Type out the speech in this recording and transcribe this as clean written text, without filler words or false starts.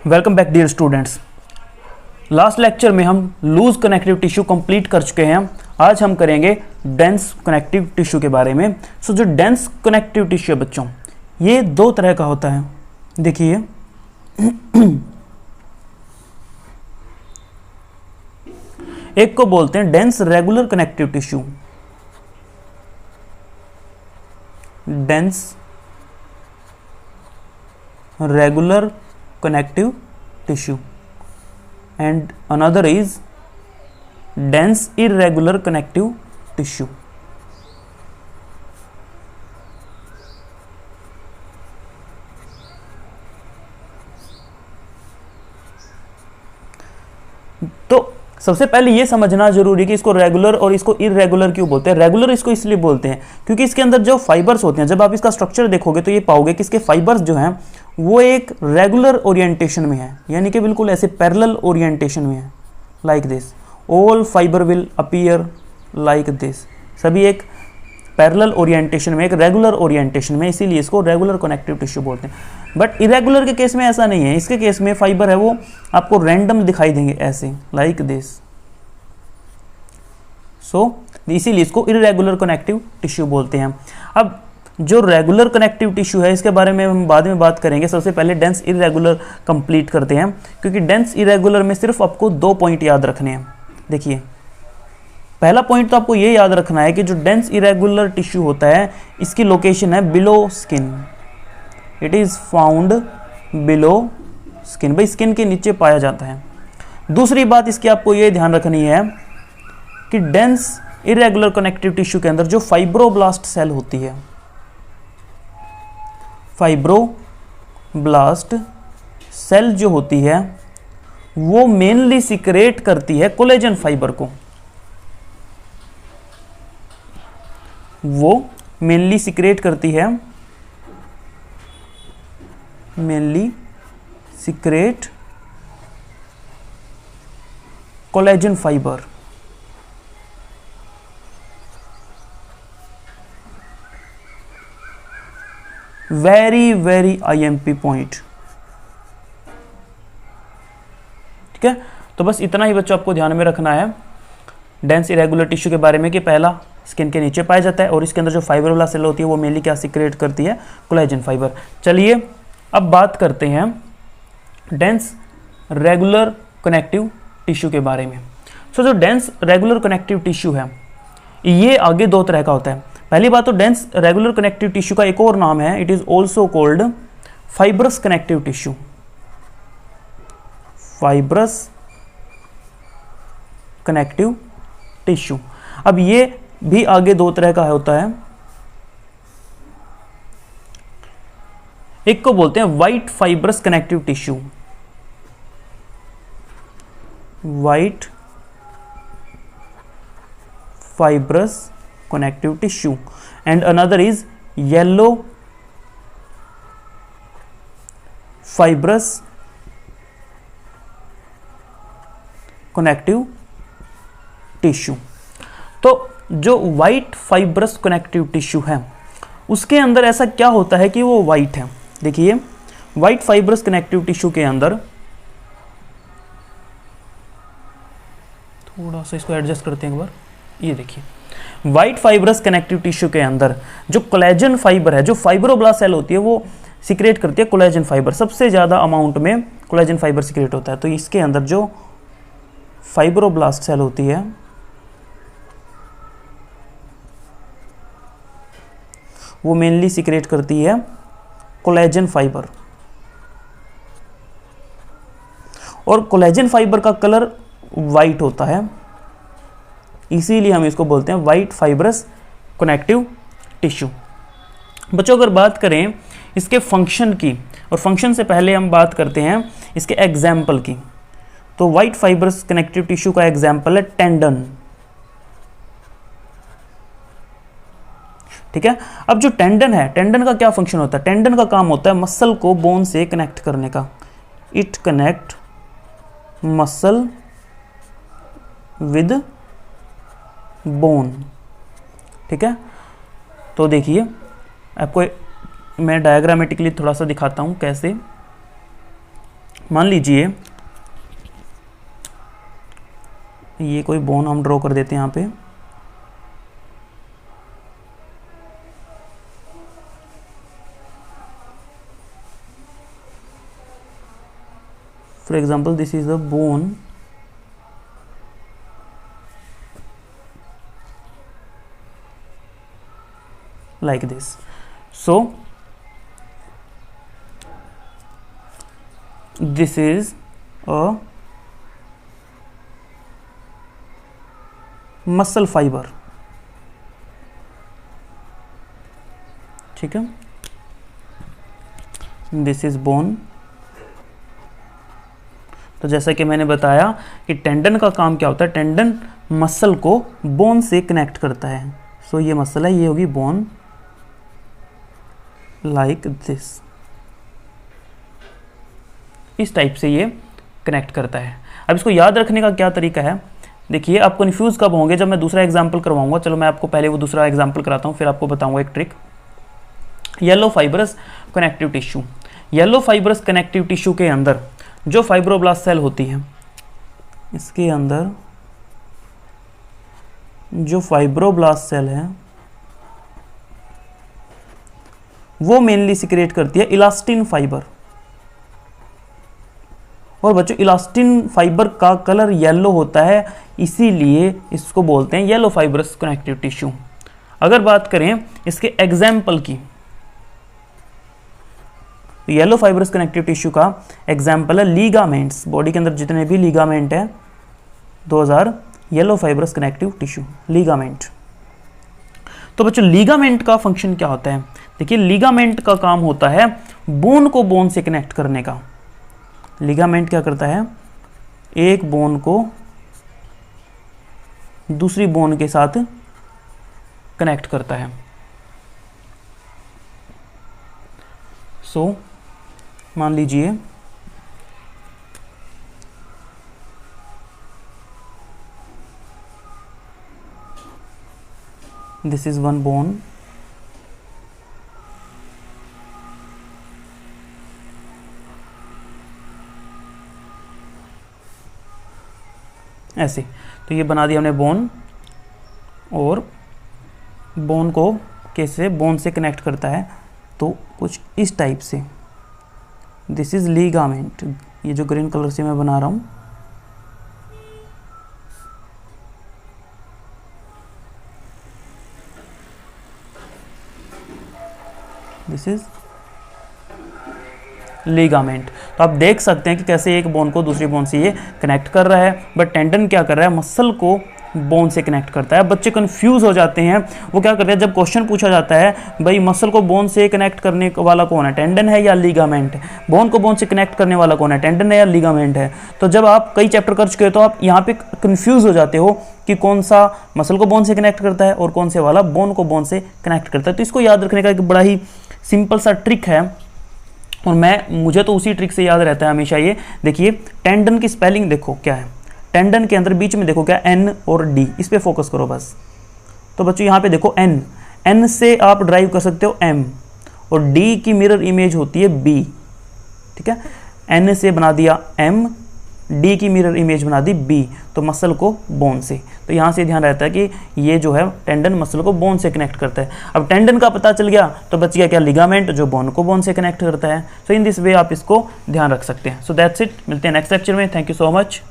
Welcome back dear students. Last lecture में हम loose connective tissue complete कर चुके हैं। आज हम करेंगे डेंस कनेक्टिव टिश्यू के बारे में। जो डेंस कनेक्टिव टिश्यू है बच्चों, ये दो तरह का होता है। देखिए एक को बोलते हैं dense regular connective tissue, dense regular connective tissue, and another is dense irregular connective tissue. तो सबसे पहले ये समझना जरूरी है कि इसको रेगुलर और इसको इरेगुलर क्यों बोलते हैं। रेगुलर इसको इसलिए बोलते हैं क्योंकि इसके अंदर जो फाइबर्स होते हैं, जब आप इसका स्ट्रक्चर देखोगे तो ये पाओगे कि इसके फाइबर्स जो हैं वो एक रेगुलर ओरिएंटेशन में है, यानी कि बिल्कुल ऐसे पैरेलल ओरिएंटेशन में है, like this. All fibre will appear like this, सभी एक पैरेलल ओरिएंटेशन में, एक रेगुलर ओरिएंटेशन में, इसीलिए इसको रेगुलर कनेक्टिव टिश्यू बोलते हैं। बट इरेगुलर के केस में ऐसा नहीं है। इसके केस में फाइबर है वो आपको रैंडम दिखाई देंगे ऐसे, लाइक दिस। सो इसीलिए इसको इरेगुलर कनेक्टिव टिश्यू बोलते हैं। अब जो रेगुलर कनेक्टिव टिश्यू है इसके बारे में हम बाद में बात करेंगे। सबसे पहले डेंस इरेगुलर कंप्लीट करते हैं, क्योंकि डेंस इरेगुलर में सिर्फ आपको 2 पॉइंट याद रखने हैं। देखिए, पहला पॉइंट तो आपको ये याद रखना है कि जो डेंस इरेगुलर टिश्यू होता है इसकी लोकेशन है below skin. It is found below skin, भाई स्किन के नीचे पाया जाता है। दूसरी बात इसकी आपको ये ध्यान रखनी है कि डेंस इरेगुलर कनेक्टिव टिश्यू के अंदर जो फाइब्रोब्लास्ट सेल होती है, फाइब्रोब्लास्ट सेल जो होती है वो मेनली सिक्रेट करती है कोलेजन फाइबर को। वो मेनली सिक्रेट करती है, mainly secrete collagen fibre. Very very IMP point. ठीक है, तो बस इतना ही बच्चों आपको ध्यान में रखना है डेंस इरेगुलर टिश्यू के बारे में, कि पहला स्किन के नीचे पाया जाता है और इसके अंदर जो फाइबर सेल होती है वो मेनली क्या सिक्रेट करती है, कोलेजन फाइबर। चलिए अब बात करते हैं डेंस रेगुलर कनेक्टिव टिश्यू के बारे में। जो डेंस रेगुलर कनेक्टिव टिश्यू है ये आगे 2 तरह का होता है। पहली बात तो डेंस रेगुलर कनेक्टिव टिश्यू का एक और नाम है, it is also called fibrous connective tissue. Fibrous connective tissue. अब ये भी आगे 2 तरह का होता है। एक को बोलते हैं white fibrous connective tissue, white fibrous connective tissue, and another is yellow fibrous connective tissue। तो जो white fibrous connective tissue है उसके अंदर ऐसा क्या होता है कि वो white है। देखिए, white fibrous connective tissue के अंदर, थोड़ा सा इसको एडजस्ट करते हैं एक बार। ये देखिए, व्हाइट फाइब्रस कनेक्टिव टिश्यू के अंदर जो कोलेजन फाइबर है, जो फाइब्रोब्लास्ट सेल होती है वो सिक्रेट करती है कोलेजन फाइबर। सबसे ज़्यादा अमाउंट में कोलेजन फाइबर सिक्रेट होता है। तो इसके अंदर जो फाइब्रोब्लास्ट सेल होती है वो मेनली सिक्रेट करती है कोलेजन फाइबर, और कोलेजन फाइबर का कलर वाइट होता है, इसीलिए हम इसको बोलते हैं व्हाइट फाइब्रस कनेक्टिव टिश्यू। बच्चों अगर बात करें इसके फंक्शन की, और फंक्शन से पहले हम बात करते हैं इसके एग्जाम्पल की, तो व्हाइट फाइब्रस कनेक्टिव टिश्यू का एग्जाम्पल है टेंडन। ठीक है, अब जो टेंडन है, टेंडन का क्या फंक्शन होता है? टेंडन का काम होता है मसल को बोन से कनेक्ट करने का। It connect muscle with bone. ठीक है, तो देखिए आपको मैं डायग्रामेटिकली थोड़ा सा दिखाता हूं कैसे। मान लीजिए ये कोई बोन हम ड्रॉ कर देते हैं यहाँ पे, for example this is a bone, like this. So this is a muscle fiber, ठीक है, दिस इज बोन। तो जैसा कि मैंने बताया कि टेंडन का काम क्या होता है, टेंडन मसल को बोन से कनेक्ट करता है। सो ये मसल है, ये होगी बोन, लाइक दिस, इस टाइप से ये कनेक्ट करता है। अब इसको याद रखने का क्या तरीका है, देखिए आप कन्फ्यूज कब होंगे, जब मैं दूसरा एग्जाम्पल करवाऊंगा। चलो मैं आपको पहले वो दूसरा एग्जाम्पल कराता हूँ, फिर आपको बताऊंगा एक trick. Yellow fibrous connective tissue, yellow fibrous connective tissue के अंदर जो फाइब्रोब्लास्ट सेल होती है, इसके अंदर जो फाइब्रोब्लास्ट सेल है वो मेनली सिक्रेट करती है इलास्टिन फाइबर। और बच्चों इलास्टिन फाइबर का कलर येलो होता है, इसीलिए इसको बोलते हैं येलो फाइब्रस कनेक्टिव टिश्यू। अगर बात करें इसके एग्जाम्पल की, तो येलो फाइब्रस कनेक्टिव टिश्यू का एग्जाम्पल है लीगामेंट्स। बॉडी के अंदर जितने भी लीगामेंट है 2000 yellow fibrous connective tissue, ligament. तो बच्चों लीगामेंट का फंक्शन क्या होता है, देखिए लीगामेंट का काम होता है बोन को बोन से कनेक्ट करने का। लीगामेंट क्या करता है, एक बोन को दूसरी बोन के साथ कनेक्ट करता है। सो मान लीजिए दिस इज वन बोन, ऐसे। तो ये बना दिया हमने बोन, और बोन को कैसे बोन से कनेक्ट करता है, तो कुछ इस टाइप से। दिस इज लीगामेंट, ये जो ग्रीन कलर से मैं बना रहा हूं, दिस इज लीगामेंट। तो आप देख सकते हैं कि कैसे एक बोन को दूसरी बोन से ये कनेक्ट कर रहा है, बट टेंडन क्या कर रहा है, मसल को बोन से कनेक्ट करता है। बच्चे कंफ्यूज हो जाते हैं, वो क्या करते हैं, जब क्वेश्चन पूछा जाता है भाई मसल को बोन से कनेक्ट करने वाला कौन है, टेंडन है या लीगामेंट है, बोन को बोन से कनेक्ट करने वाला कौन है, टेंडन है या लीगामेंट है। तो जब आप कई चैप्टर कर चुके हो तो आप यहाँ पे कंफ्यूज हो जाते हो कि कौन सा मसल को बोन से कनेक्ट करता है और कौन से वाला बोन को बोन से कनेक्ट करता है। तो इसको याद रखने का एक बड़ा ही सिंपल सा ट्रिक है, और मुझे तो उसी ट्रिक से याद रहता है हमेशा। ये देखिए टेंडन की स्पेलिंग देखो क्या है, टेंडन के अंदर बीच में देखो क्या, एन और डी, इस पे फोकस करो बस। तो बच्चों यहाँ पे देखो एन, एन से आप ड्राइव कर सकते हो एम, और डी की मिरर इमेज होती है बी, ठीक है। एन से बना दिया एम, डी की मिरर इमेज बना दी बी, तो मसल को बोन से। तो यहाँ से ध्यान रहता है कि ये जो है टेंडन मसल को बोन से कनेक्ट करता है। अब टेंडन का पता चल गया तो बच गया क्या, लिगामेंट जो बोन को बोन से कनेक्ट करता है। सो इन दिस वे आप इसको ध्यान रख सकते हैं। सो दैट्स इट, मिलते हैं नेक्स्ट लेक्चर में। Thank you so much.